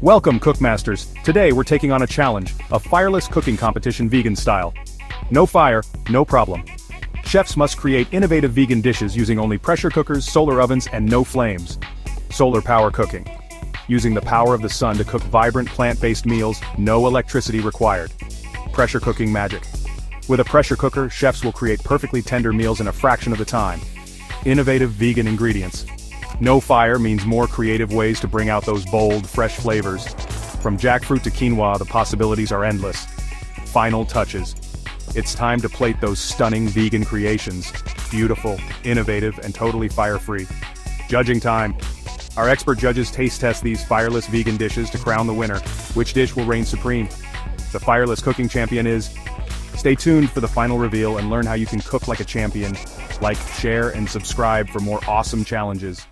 Welcome, Cookmasters. Today we're taking on a challenge, a fireless cooking competition vegan style. No fire, no problem. Chefs must create innovative vegan dishes using only pressure cookers, solar ovens, and no flames. Solar power cooking. Using the power of the sun to cook vibrant plant-based meals, no electricity required. Pressure cooking magic. With a pressure cooker, chefs will create perfectly tender meals in a fraction of the time. Innovative vegan ingredients. No fire means more creative ways to bring out those bold, fresh flavors. From jackfruit to quinoa, the possibilities are endless. Final touches. It's time to plate those stunning vegan creations. Beautiful, innovative, and totally fire-free. Judging time. Our expert judges taste test these fireless vegan dishes to crown the winner. Which dish will reign supreme? The fireless cooking champion is... Stay tuned for the final reveal and learn how you can cook like a champion. Like, share, and subscribe for more awesome challenges.